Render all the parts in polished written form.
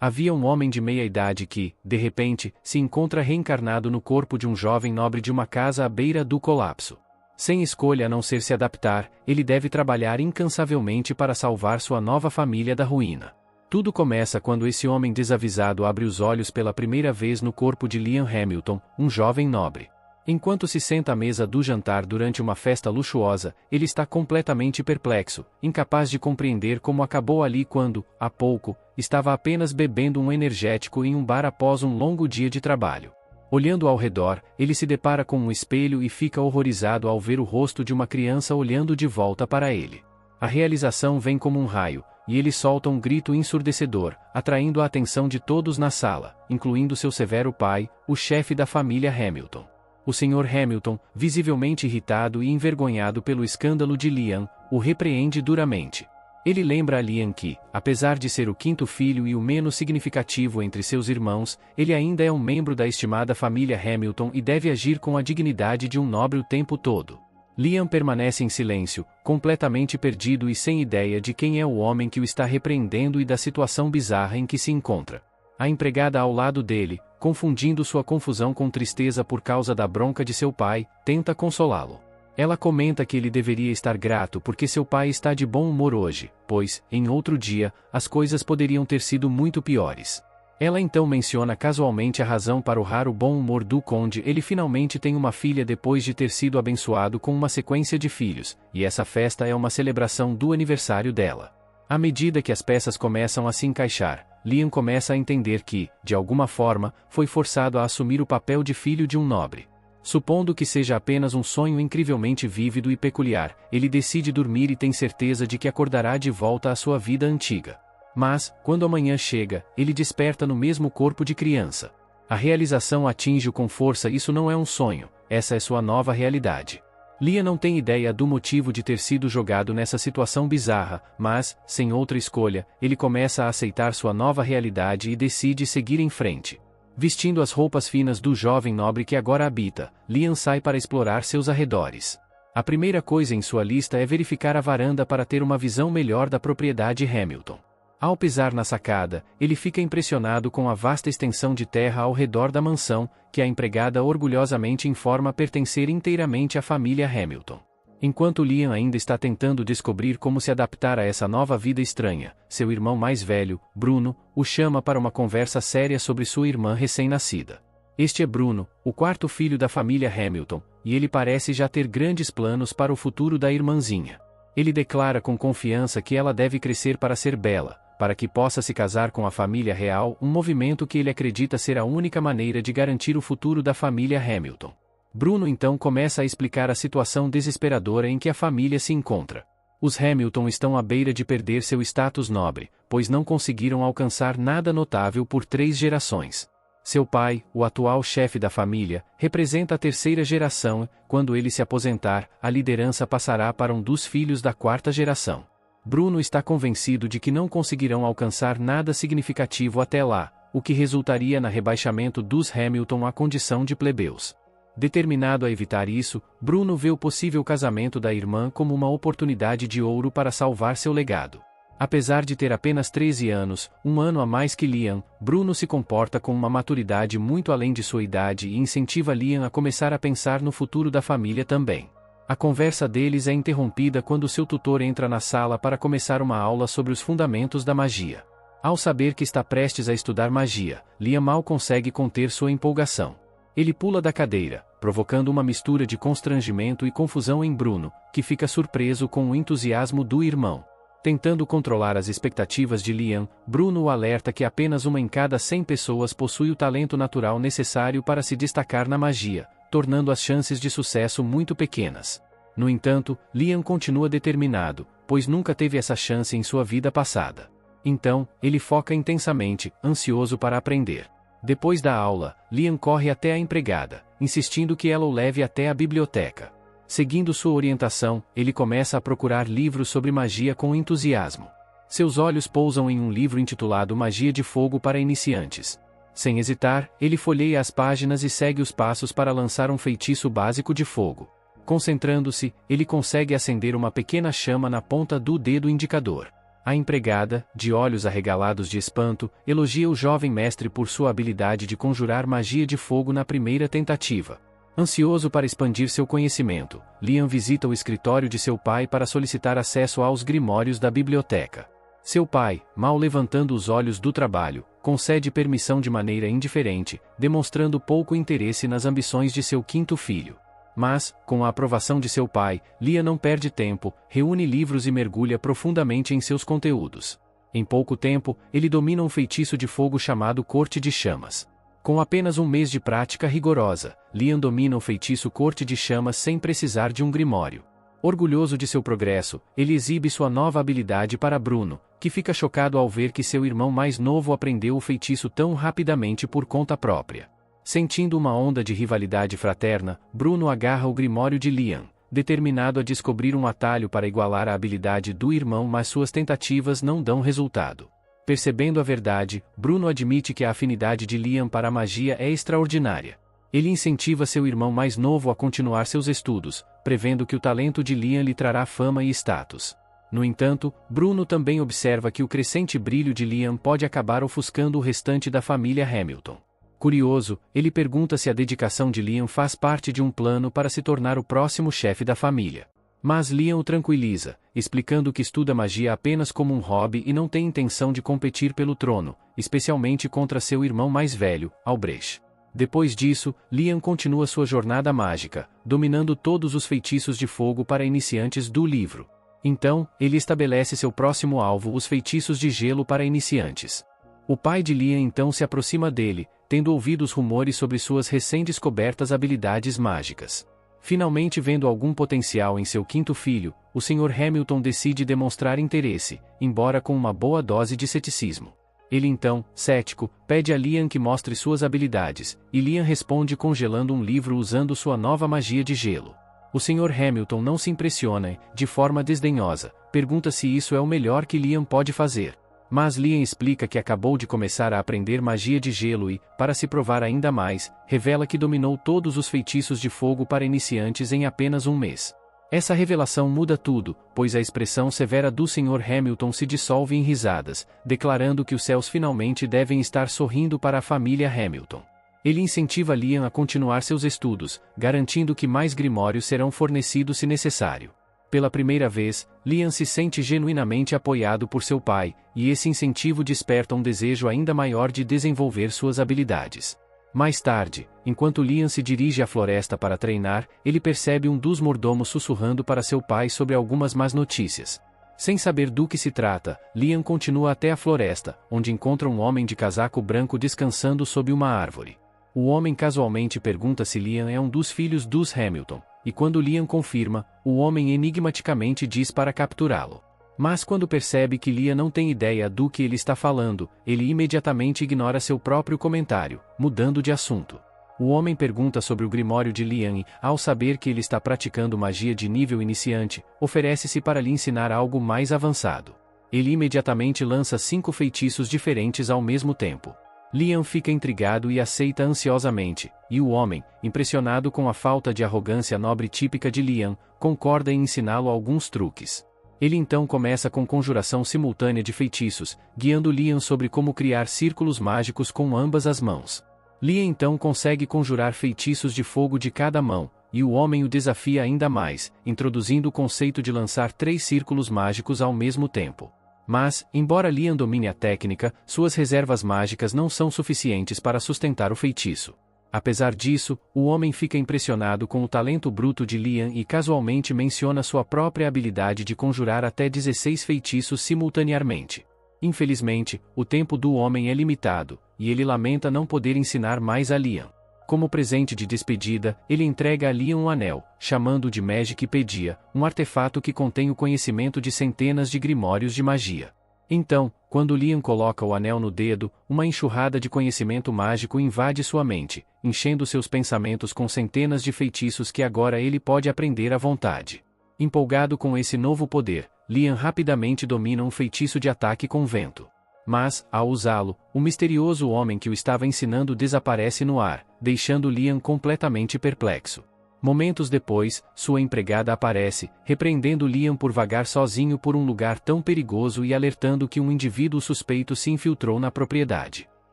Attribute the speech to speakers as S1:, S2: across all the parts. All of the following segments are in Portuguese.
S1: Havia um homem de meia-idade que, de repente, se encontra reencarnado no corpo de um jovem nobre de uma casa à beira do colapso. Sem escolha a não ser se adaptar, ele deve trabalhar incansavelmente para salvar sua nova família da ruína. Tudo começa quando esse homem desavisado abre os olhos pela primeira vez no corpo de Liam Hamilton, um jovem nobre. Enquanto se senta à mesa do jantar durante uma festa luxuosa, ele está completamente perplexo, incapaz de compreender como acabou ali quando, há pouco, estava apenas bebendo um energético em um bar após um longo dia de trabalho. Olhando ao redor, ele se depara com um espelho e fica horrorizado ao ver o rosto de uma criança olhando de volta para ele. A realização vem como um raio, e ele solta um grito ensurdecedor, atraindo a atenção de todos na sala, incluindo seu severo pai, o chefe da família Hamilton. O Sr. Hamilton, visivelmente irritado e envergonhado pelo escândalo de Liam, o repreende duramente. Ele lembra a Liam que, apesar de ser o quinto filho e o menos significativo entre seus irmãos, ele ainda é um membro da estimada família Hamilton e deve agir com a dignidade de um nobre o tempo todo. Liam permanece em silêncio, completamente perdido e sem ideia de quem é o homem que o está repreendendo e da situação bizarra em que se encontra. A empregada ao lado dele, confundindo sua confusão com tristeza por causa da bronca de seu pai, tenta consolá-lo. Ela comenta que ele deveria estar grato porque seu pai está de bom humor hoje, pois, em outro dia, as coisas poderiam ter sido muito piores. Ela então menciona casualmente a razão para o raro bom humor do conde. Ele finalmente tem uma filha depois de ter sido abençoado com uma sequência de filhos, e essa festa é uma celebração do aniversário dela. À medida que as peças começam a se encaixar, Liam começa a entender que, de alguma forma, foi forçado a assumir o papel de filho de um nobre. Supondo que seja apenas um sonho incrivelmente vívido e peculiar, ele decide dormir e tem certeza de que acordará de volta à sua vida antiga. Mas, quando a manhã chega, ele desperta no mesmo corpo de criança. A realização atinge-o com força. Isso não é um sonho, essa é sua nova realidade. Liam não tem ideia do motivo de ter sido jogado nessa situação bizarra, mas, sem outra escolha, ele começa a aceitar sua nova realidade e decide seguir em frente. Vestindo as roupas finas do jovem nobre que agora habita, Liam sai para explorar seus arredores. A primeira coisa em sua lista é verificar a varanda para ter uma visão melhor da propriedade Hamilton. Ao pisar na sacada, ele fica impressionado com a vasta extensão de terra ao redor da mansão, que a empregada orgulhosamente informa pertencer inteiramente à família Hamilton. Enquanto Liam ainda está tentando descobrir como se adaptar a essa nova vida estranha, seu irmão mais velho, Bruno, o chama para uma conversa séria sobre sua irmã recém-nascida. Este é Bruno, o quarto filho da família Hamilton, e ele parece já ter grandes planos para o futuro da irmãzinha. Ele declara com confiança que ela deve crescer para ser bela, para que possa se casar com a família real, um movimento que ele acredita ser a única maneira de garantir o futuro da família Hamilton. Bruno então começa a explicar a situação desesperadora em que a família se encontra. Os Hamilton estão à beira de perder seu status nobre, pois não conseguiram alcançar nada notável por 3 gerações. Seu pai, o atual chefe da família, representa a 3ª geração. Quando ele se aposentar, a liderança passará para um dos filhos da 4ª geração. Bruno está convencido de que não conseguirão alcançar nada significativo até lá, o que resultaria no rebaixamento dos Hamilton à condição de plebeus. Determinado a evitar isso, Bruno vê o possível casamento da irmã como uma oportunidade de ouro para salvar seu legado. Apesar de ter apenas 13 anos, um ano a mais que Liam, Bruno se comporta com uma maturidade muito além de sua idade e incentiva Liam a começar a pensar no futuro da família também. A conversa deles é interrompida quando seu tutor entra na sala para começar uma aula sobre os fundamentos da magia. Ao saber que está prestes a estudar magia, Liam mal consegue conter sua empolgação. Ele pula da cadeira, provocando uma mistura de constrangimento e confusão em Bruno, que fica surpreso com o entusiasmo do irmão. Tentando controlar as expectativas de Liam, Bruno o alerta que apenas uma em cada 100 pessoas possui o talento natural necessário para se destacar na magia, tornando as chances de sucesso muito pequenas. No entanto, Liam continua determinado, pois nunca teve essa chance em sua vida passada. Então, ele foca intensamente, ansioso para aprender. Depois da aula, Liam corre até a empregada, insistindo que ela o leve até a biblioteca. Seguindo sua orientação, ele começa a procurar livros sobre magia com entusiasmo. Seus olhos pousam em um livro intitulado Magia de Fogo para Iniciantes. Sem hesitar, ele folheia as páginas e segue os passos para lançar um feitiço básico de fogo. Concentrando-se, ele consegue acender uma pequena chama na ponta do dedo indicador. A empregada, de olhos arregalados de espanto, elogia o jovem mestre por sua habilidade de conjurar magia de fogo na primeira tentativa. Ansioso para expandir seu conhecimento, Liam visita o escritório de seu pai para solicitar acesso aos grimórios da biblioteca. Seu pai, mal levantando os olhos do trabalho, concede permissão de maneira indiferente, demonstrando pouco interesse nas ambições de seu quinto filho. Mas, com a aprovação de seu pai, Liam não perde tempo, reúne livros e mergulha profundamente em seus conteúdos. Em pouco tempo, ele domina um feitiço de fogo chamado Corte de Chamas. Com apenas um mês de prática rigorosa, Liam domina o feitiço Corte de Chamas sem precisar de um grimório. Orgulhoso de seu progresso, ele exibe sua nova habilidade para Bruno, que fica chocado ao ver que seu irmão mais novo aprendeu o feitiço tão rapidamente por conta própria. Sentindo uma onda de rivalidade fraterna, Bruno agarra o grimório de Liam, determinado a descobrir um atalho para igualar a habilidade do irmão, mas suas tentativas não dão resultado. Percebendo a verdade, Bruno admite que a afinidade de Liam para a magia é extraordinária. Ele incentiva seu irmão mais novo a continuar seus estudos, prevendo que o talento de Liam lhe trará fama e status. No entanto, Bruno também observa que o crescente brilho de Liam pode acabar ofuscando o restante da família Hamilton. Curioso, ele pergunta se a dedicação de Liam faz parte de um plano para se tornar o próximo chefe da família. Mas Liam o tranquiliza, explicando que estuda magia apenas como um hobby e não tem intenção de competir pelo trono, especialmente contra seu irmão mais velho, Albrecht. Depois disso, Liam continua sua jornada mágica, dominando todos os feitiços de fogo para iniciantes do livro. Então, ele estabelece seu próximo alvo, os feitiços de gelo para iniciantes. O pai de Liam então se aproxima dele, tendo ouvido os rumores sobre suas recém-descobertas habilidades mágicas. Finalmente vendo algum potencial em seu quinto filho, o Sr. Hamilton decide demonstrar interesse, embora com uma boa dose de ceticismo. Ele então, cético, pede a Liam que mostre suas habilidades, e Liam responde congelando um livro usando sua nova magia de gelo. O Sr. Hamilton não se impressiona e, de forma desdenhosa, pergunta se isso é o melhor que Liam pode fazer. Mas Liam explica que acabou de começar a aprender magia de gelo e, para se provar ainda mais, revela que dominou todos os feitiços de fogo para iniciantes em apenas um mês. Essa revelação muda tudo, pois a expressão severa do Sr. Hamilton se dissolve em risadas, declarando que os céus finalmente devem estar sorrindo para a família Hamilton. Ele incentiva Liam a continuar seus estudos, garantindo que mais grimórios serão fornecidos se necessário. Pela primeira vez, Liam se sente genuinamente apoiado por seu pai, e esse incentivo desperta um desejo ainda maior de desenvolver suas habilidades. Mais tarde, enquanto Liam se dirige à floresta para treinar, ele percebe um dos mordomos sussurrando para seu pai sobre algumas más notícias. Sem saber do que se trata, Liam continua até a floresta, onde encontra um homem de casaco branco descansando sob uma árvore. O homem casualmente pergunta se Liam é um dos filhos dos Hamilton, e quando Liam confirma, o homem enigmaticamente diz para capturá-lo. Mas quando percebe que Liam não tem ideia do que ele está falando, ele imediatamente ignora seu próprio comentário, mudando de assunto. O homem pergunta sobre o grimório de Liam e, ao saber que ele está praticando magia de nível iniciante, oferece-se para lhe ensinar algo mais avançado. Ele imediatamente lança 5 feitiços diferentes ao mesmo tempo. Liam fica intrigado e aceita ansiosamente, e o homem, impressionado com a falta de arrogância nobre típica de Liam, concorda em ensiná-lo alguns truques. Ele então começa com conjuração simultânea de feitiços, guiando Liam sobre como criar círculos mágicos com ambas as mãos. Liam então consegue conjurar feitiços de fogo de cada mão, e o homem o desafia ainda mais, introduzindo o conceito de lançar 3 círculos mágicos ao mesmo tempo. Mas, embora Liam domine a técnica, suas reservas mágicas não são suficientes para sustentar o feitiço. Apesar disso, o homem fica impressionado com o talento bruto de Liam e casualmente menciona sua própria habilidade de conjurar até 16 feitiços simultaneamente. Infelizmente, o tempo do homem é limitado, e ele lamenta não poder ensinar mais a Liam. Como presente de despedida, ele entrega a Liam um anel, chamando de Magicpedia, um artefato que contém o conhecimento de centenas de grimórios de magia. Então, quando Liam coloca o anel no dedo, uma enxurrada de conhecimento mágico invade sua mente, enchendo seus pensamentos com centenas de feitiços que agora ele pode aprender à vontade. Empolgado com esse novo poder, Liam rapidamente domina um feitiço de ataque com vento. Mas, ao usá-lo, o misterioso homem que o estava ensinando desaparece no ar, deixando Liam completamente perplexo. Momentos depois, sua empregada aparece, repreendendo Liam por vagar sozinho por um lugar tão perigoso e alertando que um indivíduo suspeito se infiltrou na propriedade.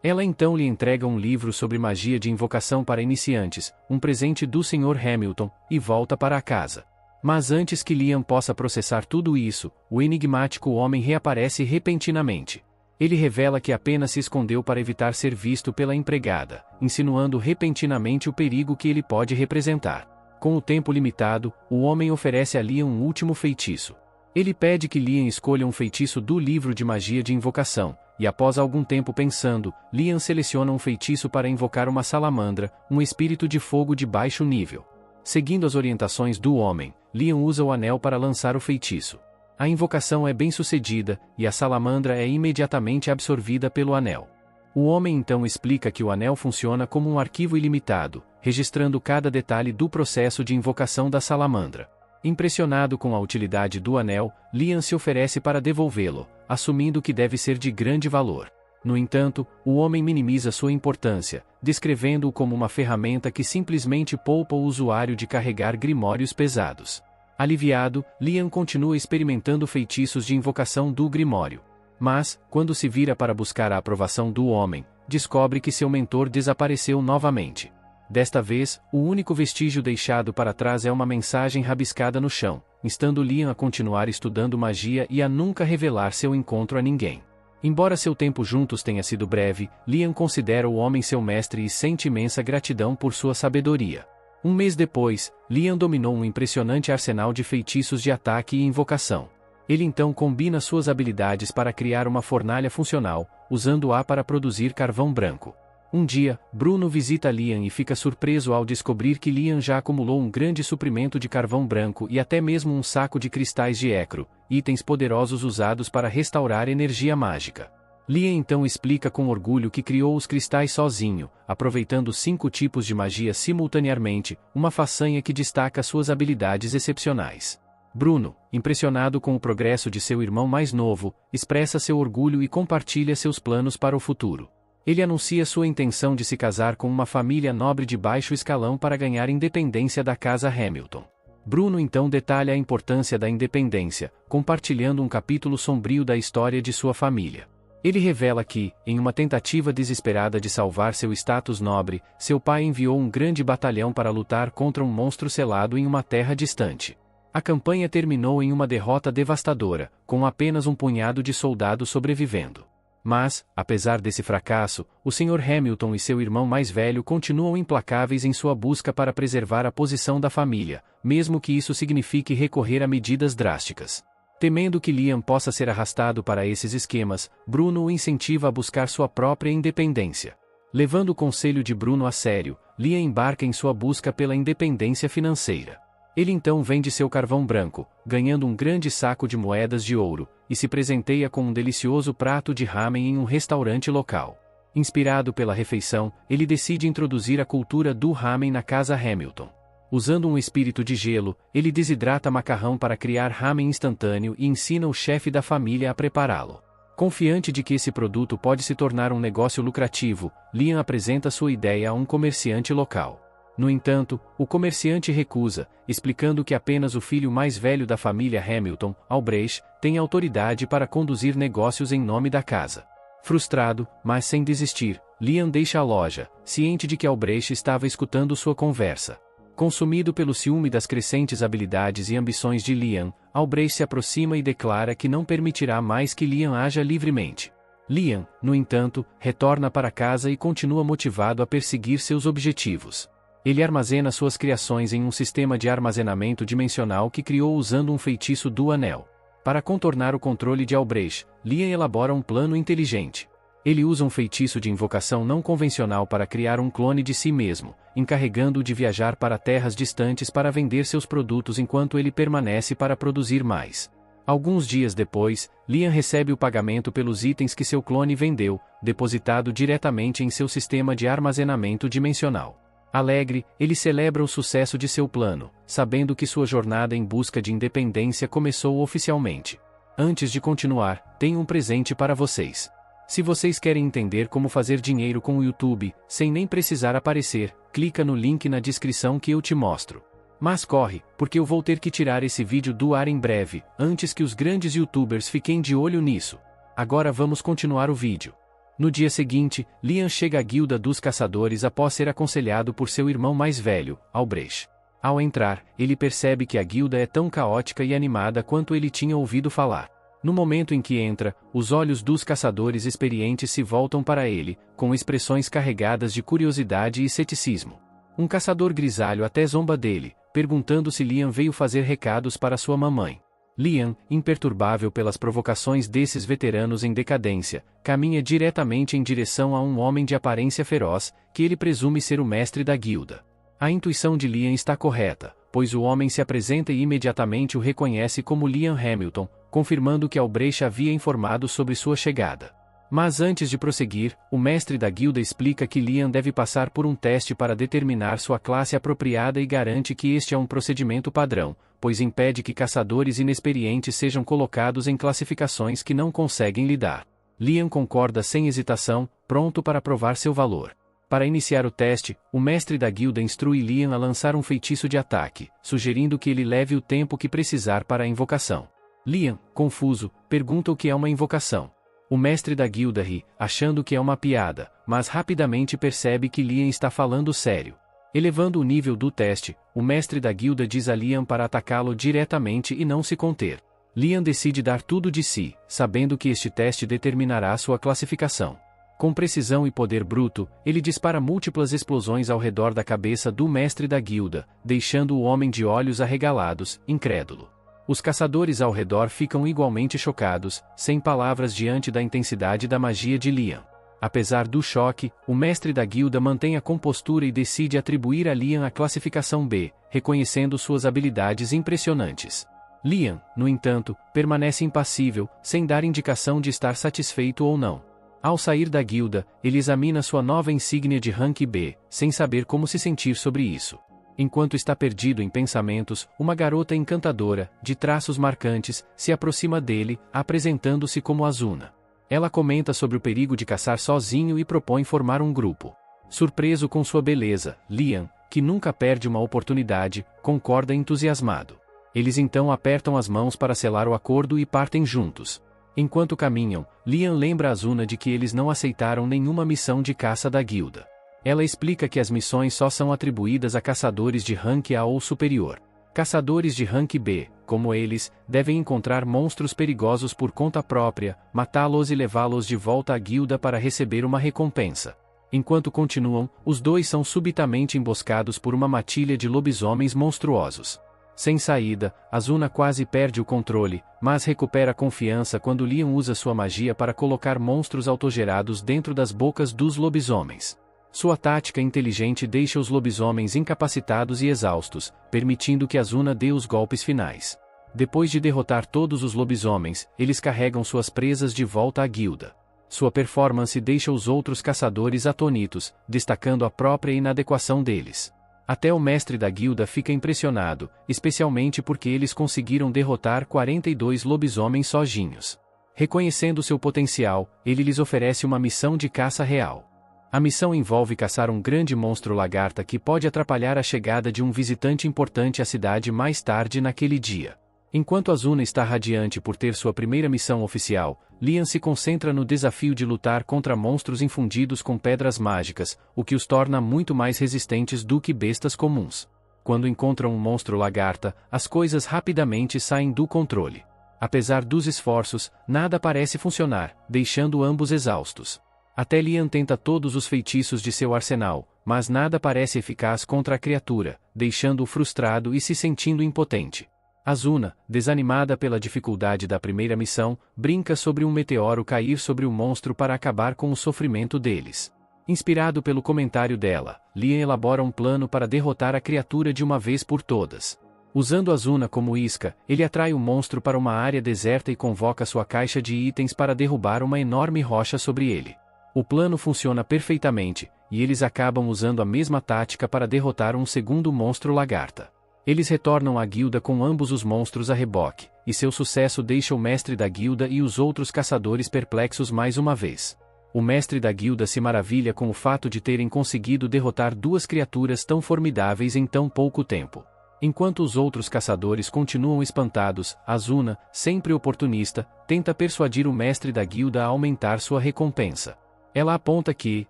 S1: Ela então lhe entrega um livro sobre magia de invocação para iniciantes, um presente do Sr. Hamilton, e volta para a casa. Mas antes que Liam possa processar tudo isso, o enigmático homem reaparece repentinamente. Ele revela que apenas se escondeu para evitar ser visto pela empregada, insinuando repentinamente o perigo que ele pode representar. Com o tempo limitado, o homem oferece a Liam um último feitiço. Ele pede que Liam escolha um feitiço do livro de magia de invocação, e após algum tempo pensando, Liam seleciona um feitiço para invocar uma salamandra, um espírito de fogo de baixo nível. Seguindo as orientações do homem, Liam usa o anel para lançar o feitiço. A invocação é bem sucedida, e a salamandra é imediatamente absorvida pelo anel. O homem então explica que o anel funciona como um arquivo ilimitado, registrando cada detalhe do processo de invocação da salamandra. Impressionado com a utilidade do anel, Liam se oferece para devolvê-lo, assumindo que deve ser de grande valor. No entanto, o homem minimiza sua importância, descrevendo-o como uma ferramenta que simplesmente poupa o usuário de carregar grimórios pesados. Aliviado, Liam continua experimentando feitiços de invocação do grimório. Mas, quando se vira para buscar a aprovação do homem, descobre que seu mentor desapareceu novamente. Desta vez, o único vestígio deixado para trás é uma mensagem rabiscada no chão, instando Liam a continuar estudando magia e a nunca revelar seu encontro a ninguém. Embora seu tempo juntos tenha sido breve, Liam considera o homem seu mestre e sente imensa gratidão por sua sabedoria. Um mês depois, Liam dominou um impressionante arsenal de feitiços de ataque e invocação. Ele então combina suas habilidades para criar uma fornalha funcional, usando-a para produzir carvão branco. Um dia, Bruno visita Liam e fica surpreso ao descobrir que Liam já acumulou um grande suprimento de carvão branco e até mesmo um saco de cristais de Ecro, itens poderosos usados para restaurar energia mágica. Liam então explica com orgulho que criou os cristais sozinho, aproveitando 5 tipos de magia simultaneamente, uma façanha que destaca suas habilidades excepcionais. Bruno, impressionado com o progresso de seu irmão mais novo, expressa seu orgulho e compartilha seus planos para o futuro. Ele anuncia sua intenção de se casar com uma família nobre de baixo escalão para ganhar independência da casa Hamilton. Bruno então detalha a importância da independência, compartilhando um capítulo sombrio da história de sua família. Ele revela que, em uma tentativa desesperada de salvar seu status nobre, seu pai enviou um grande batalhão para lutar contra um monstro selado em uma terra distante. A campanha terminou em uma derrota devastadora, com apenas um punhado de soldados sobrevivendo. Mas, apesar desse fracasso, o Sr. Hamilton e seu irmão mais velho continuam implacáveis em sua busca para preservar a posição da família, mesmo que isso signifique recorrer a medidas drásticas. Temendo que Liam possa ser arrastado para esses esquemas, Bruno o incentiva a buscar sua própria independência. Levando o conselho de Bruno a sério, Liam embarca em sua busca pela independência financeira. Ele então vende seu carvão branco, ganhando um grande saco de moedas de ouro, e se presenteia com um delicioso prato de ramen em um restaurante local. Inspirado pela refeição, ele decide introduzir a cultura do ramen na casa Hamilton. Usando um espírito de gelo, ele desidrata macarrão para criar ramen instantâneo e ensina o chefe da família a prepará-lo. Confiante de que esse produto pode se tornar um negócio lucrativo, Liam apresenta sua ideia a um comerciante local. No entanto, o comerciante recusa, explicando que apenas o filho mais velho da família Hamilton, Albrecht, tem autoridade para conduzir negócios em nome da casa. Frustrado, mas sem desistir, Liam deixa a loja, ciente de que Albrecht estava escutando sua conversa. Consumido pelo ciúme das crescentes habilidades e ambições de Liam, Albrecht se aproxima e declara que não permitirá mais que Liam haja livremente. Liam, no entanto, retorna para casa e continua motivado a perseguir seus objetivos. Ele armazena suas criações em um sistema de armazenamento dimensional que criou usando um feitiço do anel. Para contornar o controle de Albrecht, Liam elabora um plano inteligente. Ele usa um feitiço de invocação não convencional para criar um clone de si mesmo, encarregando-o de viajar para terras distantes para vender seus produtos enquanto ele permanece para produzir mais. Alguns dias depois, Liam recebe o pagamento pelos itens que seu clone vendeu, depositado diretamente em seu sistema de armazenamento dimensional. Alegre, ele celebra o sucesso de seu plano, sabendo que sua jornada em busca de independência começou oficialmente. Antes de continuar, tenho um presente para vocês. Se vocês querem entender como fazer dinheiro com o YouTube, sem nem precisar aparecer, clica no link na descrição que eu te mostro. Mas corre, porque eu vou ter que tirar esse vídeo do ar em breve, antes que os grandes youtubers fiquem de olho nisso. Agora vamos continuar o vídeo. No dia seguinte, Liam chega à guilda dos caçadores após ser aconselhado por seu irmão mais velho, Albrecht. Ao entrar, ele percebe que a guilda é tão caótica e animada quanto ele tinha ouvido falar. No momento em que entra, os olhos dos caçadores experientes se voltam para ele, com expressões carregadas de curiosidade e ceticismo. Um caçador grisalho até zomba dele, perguntando se Liam veio fazer recados para sua mamãe. Liam, imperturbável pelas provocações desses veteranos em decadência, caminha diretamente em direção a um homem de aparência feroz, que ele presume ser o mestre da guilda. A intuição de Liam está correta, pois o homem se apresenta e imediatamente o reconhece como Liam Hamilton, confirmando que Albrecht havia informado sobre sua chegada. Mas antes de prosseguir, o mestre da guilda explica que Liam deve passar por um teste para determinar sua classe apropriada e garante que este é um procedimento padrão, pois impede que caçadores inexperientes sejam colocados em classificações que não conseguem lidar. Liam concorda sem hesitação, pronto para provar seu valor. Para iniciar o teste, o mestre da guilda instrui Liam a lançar um feitiço de ataque, sugerindo que ele leve o tempo que precisar para a invocação. Liam, confuso, pergunta o que é uma invocação. O mestre da guilda ri, achando que é uma piada, mas rapidamente percebe que Liam está falando sério. Elevando o nível do teste, o mestre da guilda diz a Liam para atacá-lo diretamente e não se conter. Liam decide dar tudo de si, sabendo que este teste determinará sua classificação. Com precisão e poder bruto, ele dispara múltiplas explosões ao redor da cabeça do mestre da guilda, deixando o homem de olhos arregalados, incrédulo. Os caçadores ao redor ficam igualmente chocados, sem palavras diante da intensidade da magia de Liam. Apesar do choque, o mestre da guilda mantém a compostura e decide atribuir a Liam a classificação B, reconhecendo suas habilidades impressionantes. Liam, no entanto, permanece impassível, sem dar indicação de estar satisfeito ou não. Ao sair da guilda, ele examina sua nova insígnia de rank B, sem saber como se sentir sobre isso. Enquanto está perdido em pensamentos, uma garota encantadora, de traços marcantes, se aproxima dele, apresentando-se como Azuna. Ela comenta sobre o perigo de caçar sozinho e propõe formar um grupo. Surpreso com sua beleza, Liam, que nunca perde uma oportunidade, concorda entusiasmado. Eles então apertam as mãos para selar o acordo e partem juntos. Enquanto caminham, Liam lembra Azuna de que eles não aceitaram nenhuma missão de caça da guilda. Ela explica que as missões só são atribuídas a caçadores de rank A ou superior. Caçadores de rank B, como eles, devem encontrar monstros perigosos por conta própria, matá-los e levá-los de volta à guilda para receber uma recompensa. Enquanto continuam, os dois são subitamente emboscados por uma matilha de lobisomens monstruosos. Sem saída, Azuna quase perde o controle, mas recupera a confiança quando Liam usa sua magia para colocar monstros autogerados dentro das bocas dos lobisomens. Sua tática inteligente deixa os lobisomens incapacitados e exaustos, permitindo que Azuna dê os golpes finais. Depois de derrotar todos os lobisomens, eles carregam suas presas de volta à guilda. Sua performance deixa os outros caçadores atônitos, destacando a própria inadequação deles. Até o mestre da guilda fica impressionado, especialmente porque eles conseguiram derrotar 42 lobisomens sozinhos. Reconhecendo seu potencial, ele lhes oferece uma missão de caça real. A missão envolve caçar um grande monstro lagarta que pode atrapalhar a chegada de um visitante importante à cidade mais tarde naquele dia. Enquanto Azuna está radiante por ter sua primeira missão oficial, Liam se concentra no desafio de lutar contra monstros infundidos com pedras mágicas, o que os torna muito mais resistentes do que bestas comuns. Quando encontram um monstro lagarta, as coisas rapidamente saem do controle. Apesar dos esforços, nada parece funcionar, deixando ambos exaustos. Até Liam tenta todos os feitiços de seu arsenal, mas nada parece eficaz contra a criatura, deixando-o frustrado e se sentindo impotente. Azuna, desanimada pela dificuldade da primeira missão, brinca sobre um meteoro cair sobre o monstro para acabar com o sofrimento deles. Inspirado pelo comentário dela, Liam elabora um plano para derrotar a criatura de uma vez por todas. Usando Azuna como isca, ele atrai o monstro para uma área deserta e convoca sua caixa de itens para derrubar uma enorme rocha sobre ele. O plano funciona perfeitamente, e eles acabam usando a mesma tática para derrotar um segundo monstro lagarta. Eles retornam à guilda com ambos os monstros a reboque, e seu sucesso deixa o mestre da guilda e os outros caçadores perplexos mais uma vez. O mestre da guilda se maravilha com o fato de terem conseguido derrotar duas criaturas tão formidáveis em tão pouco tempo. Enquanto os outros caçadores continuam espantados, Azuna, sempre oportunista, tenta persuadir o mestre da guilda a aumentar sua recompensa. Ela aponta que,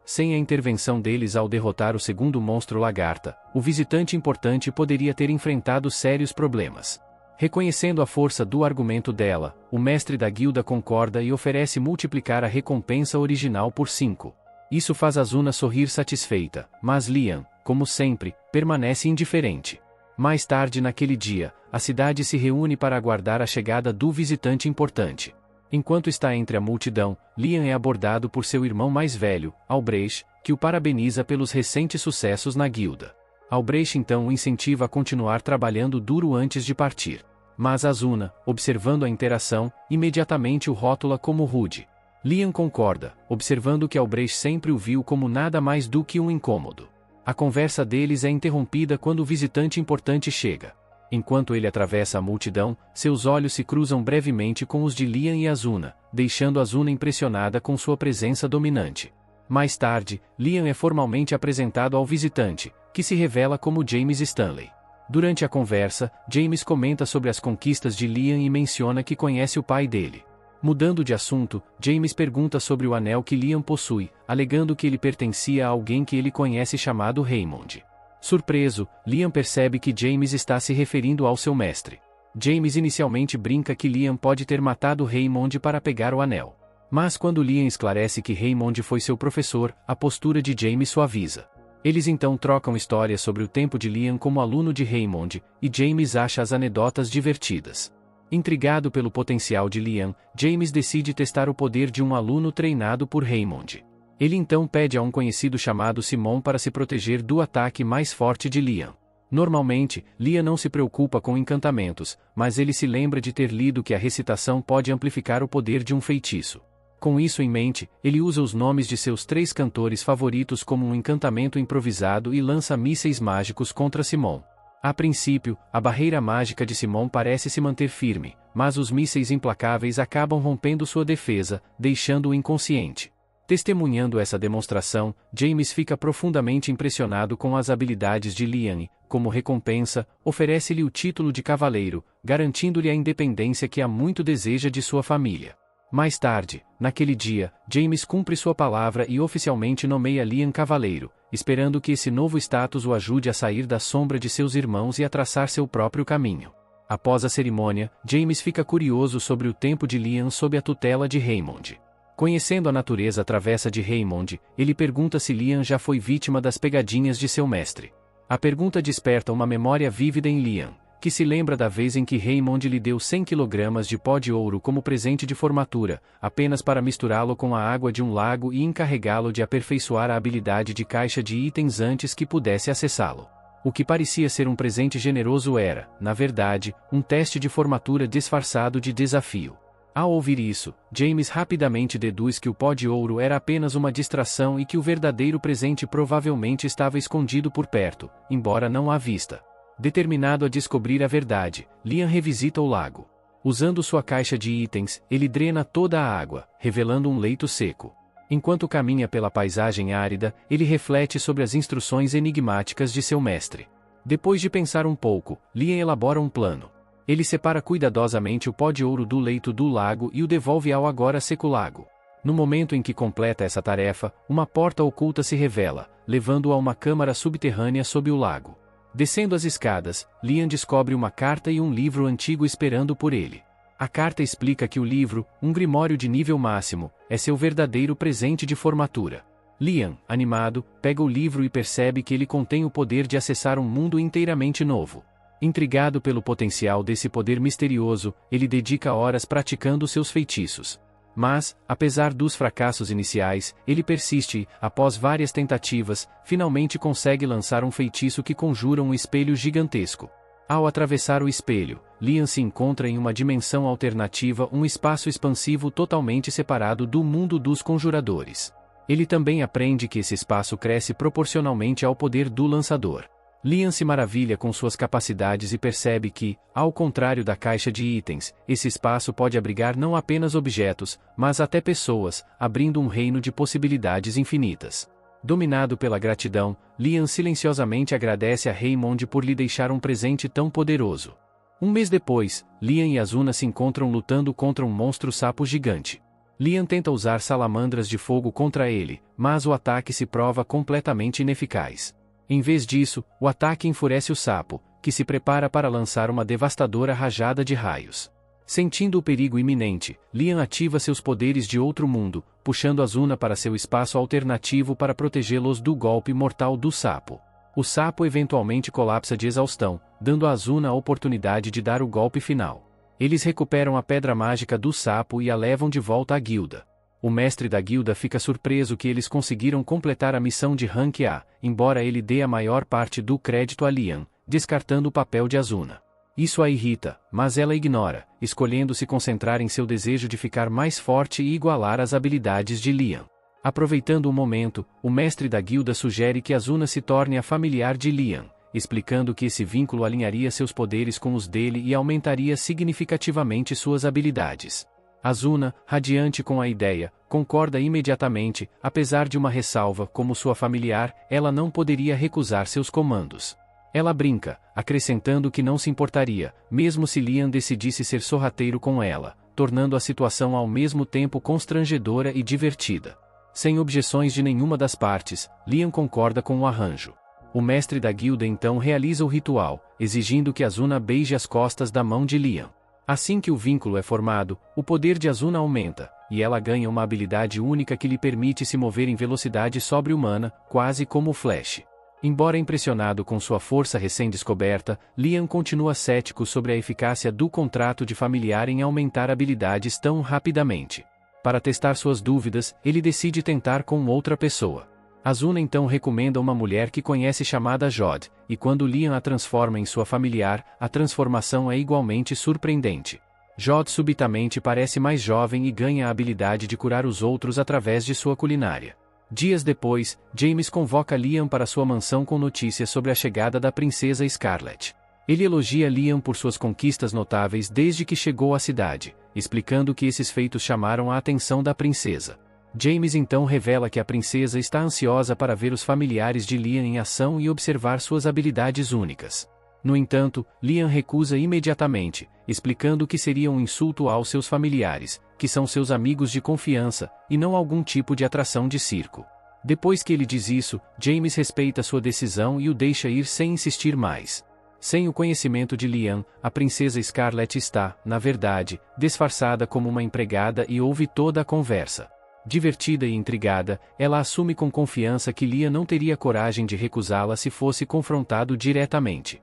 S1: sem a intervenção deles ao derrotar o segundo monstro lagarta, o visitante importante poderia ter enfrentado sérios problemas. Reconhecendo a força do argumento dela, o mestre da guilda concorda e oferece multiplicar a recompensa original por 5. Isso faz Azuna sorrir satisfeita, mas Lian, como sempre, permanece indiferente. Mais tarde naquele dia, a cidade se reúne para aguardar a chegada do visitante importante. Enquanto está entre a multidão, Lian é abordado por seu irmão mais velho, Albrecht, que o parabeniza pelos recentes sucessos na guilda. Albrecht então o incentiva a continuar trabalhando duro antes de partir. Mas Azuna, observando a interação, imediatamente o rótula como rude. Lian concorda, observando que Albrecht sempre o viu como nada mais do que um incômodo. A conversa deles é interrompida quando o visitante importante chega. Enquanto ele atravessa a multidão, seus olhos se cruzam brevemente com os de Lian e Azuna, deixando Azuna impressionada com sua presença dominante. Mais tarde, Lian é formalmente apresentado ao visitante, que se revela como James Stanley. Durante a conversa, James comenta sobre as conquistas de Lian e menciona que conhece o pai dele. Mudando de assunto, James pergunta sobre o anel que Lian possui, alegando que ele pertencia a alguém que ele conhece chamado Raymond. Surpreso, Lian percebe que James está se referindo ao seu mestre. James inicialmente brinca que Lian pode ter matado Raymond para pegar o anel. Mas quando Lian esclarece que Raymond foi seu professor, a postura de James suaviza. Eles então trocam histórias sobre o tempo de Lian como aluno de Raymond, e James acha as anedotas divertidas. Intrigado pelo potencial de Lian, James decide testar o poder de um aluno treinado por Raymond. Ele então pede a um conhecido chamado Simon para se proteger do ataque mais forte de Lian. Normalmente, Lian não se preocupa com encantamentos, mas ele se lembra de ter lido que a recitação pode amplificar o poder de um feitiço. Com isso em mente, ele usa os nomes de seus 3 cantores favoritos como um encantamento improvisado e lança mísseis mágicos contra Simon. A princípio, a barreira mágica de Simon parece se manter firme, mas os mísseis implacáveis acabam rompendo sua defesa, deixando-o inconsciente. Testemunhando essa demonstração, James fica profundamente impressionado com as habilidades de Lian e, como recompensa, oferece-lhe o título de cavaleiro, garantindo-lhe a independência que há muito deseja de sua família. Mais tarde, naquele dia, James cumpre sua palavra e oficialmente nomeia Lian cavaleiro, esperando que esse novo status o ajude a sair da sombra de seus irmãos e a traçar seu próprio caminho. Após a cerimônia, James fica curioso sobre o tempo de Lian sob a tutela de Raymond. Conhecendo a natureza travessa de Raymond, ele pergunta se Lian já foi vítima das pegadinhas de seu mestre. A pergunta desperta uma memória vívida em Lian, que se lembra da vez em que Raymond lhe deu 100 kg de pó de ouro como presente de formatura, apenas para misturá-lo com a água de um lago e encarregá-lo de aperfeiçoar a habilidade de caixa de itens antes que pudesse acessá-lo. O que parecia ser um presente generoso era, na verdade, um teste de formatura disfarçado de desafio. Ao ouvir isso, James rapidamente deduz que o pó de ouro era apenas uma distração e que o verdadeiro presente provavelmente estava escondido por perto, embora não à vista. Determinado a descobrir a verdade, Lian revisita o lago. Usando sua caixa de itens, ele drena toda a água, revelando um leito seco. Enquanto caminha pela paisagem árida, ele reflete sobre as instruções enigmáticas de seu mestre. Depois de pensar um pouco, Lian elabora um plano. Ele separa cuidadosamente o pó de ouro do leito do lago e o devolve ao agora seco lago. No momento em que completa essa tarefa, uma porta oculta se revela, levando-o a uma câmara subterrânea sob o lago. Descendo as escadas, Lian descobre uma carta e um livro antigo esperando por ele. A carta explica que o livro, um grimório de nível máximo, é seu verdadeiro presente de formatura. Lian, animado, pega o livro e percebe que ele contém o poder de acessar um mundo inteiramente novo. Intrigado pelo potencial desse poder misterioso, ele dedica horas praticando seus feitiços. Mas, apesar dos fracassos iniciais, ele persiste e, após várias tentativas, finalmente consegue lançar um feitiço que conjura um espelho gigantesco. Ao atravessar o espelho, Lian se encontra em uma dimensão alternativa, um espaço expansivo totalmente separado do mundo dos conjuradores. Ele também aprende que esse espaço cresce proporcionalmente ao poder do lançador. Lian se maravilha com suas capacidades e percebe que, ao contrário da caixa de itens, esse espaço pode abrigar não apenas objetos, mas até pessoas, abrindo um reino de possibilidades infinitas. Dominado pela gratidão, Liam silenciosamente agradece a Raymond por lhe deixar um presente tão poderoso. Um mês depois, Liam e Azuna se encontram lutando contra um monstro sapo gigante. Liam tenta usar salamandras de fogo contra ele, mas o ataque se prova completamente ineficaz. Em vez disso, o ataque enfurece o sapo, que se prepara para lançar uma devastadora rajada de raios. Sentindo o perigo iminente, Liam ativa seus poderes de outro mundo, puxando Azuna para seu espaço alternativo para protegê-los do golpe mortal do sapo. O sapo eventualmente colapsa de exaustão, dando a Azuna a oportunidade de dar o golpe final. Eles recuperam a pedra mágica do sapo e a levam de volta à guilda. O mestre da guilda fica surpreso que eles conseguiram completar a missão de Rank A, embora ele dê a maior parte do crédito a Liam, descartando o papel de Azuna. Isso a irrita, mas ela ignora, escolhendo se concentrar em seu desejo de ficar mais forte e igualar as habilidades de Liam. Aproveitando o momento, o mestre da guilda sugere que Azuna se torne a familiar de Liam, explicando que esse vínculo alinharia seus poderes com os dele e aumentaria significativamente suas habilidades. Azuna, radiante com a ideia, concorda imediatamente, apesar de uma ressalva: como sua familiar, ela não poderia recusar seus comandos. Ela brinca, acrescentando que não se importaria, mesmo se Liam decidisse ser sorrateiro com ela, tornando a situação ao mesmo tempo constrangedora e divertida. Sem objeções de nenhuma das partes, Liam concorda com o arranjo. O mestre da guilda então realiza o ritual, exigindo que Azuna beije as costas da mão de Liam. Assim que o vínculo é formado, o poder de Azuna aumenta, e ela ganha uma habilidade única que lhe permite se mover em velocidade sobre-humana, quase como o Flash. Embora impressionado com sua força recém-descoberta, Liam continua cético sobre a eficácia do contrato de familiar em aumentar habilidades tão rapidamente. Para testar suas dúvidas, ele decide tentar com outra pessoa. Azuna então recomenda uma mulher que conhece chamada Jod, e quando Liam a transforma em sua familiar, a transformação é igualmente surpreendente. Jod subitamente parece mais jovem e ganha a habilidade de curar os outros através de sua culinária. Dias depois, James convoca Liam para sua mansão com notícias sobre a chegada da princesa Scarlet. Ele elogia Liam por suas conquistas notáveis desde que chegou à cidade, explicando que esses feitos chamaram a atenção da princesa. James então revela que a princesa está ansiosa para ver os familiares de Liam em ação e observar suas habilidades únicas. No entanto, Liam recusa imediatamente, explicando que seria um insulto aos seus familiares, que são seus amigos de confiança, e não algum tipo de atração de circo. Depois que ele diz isso, James respeita sua decisão e o deixa ir sem insistir mais. Sem o conhecimento de Liam, a princesa Scarlet está, na verdade, disfarçada como uma empregada e ouve toda a conversa. Divertida e intrigada, ela assume com confiança que Liam não teria coragem de recusá-la se fosse confrontado diretamente.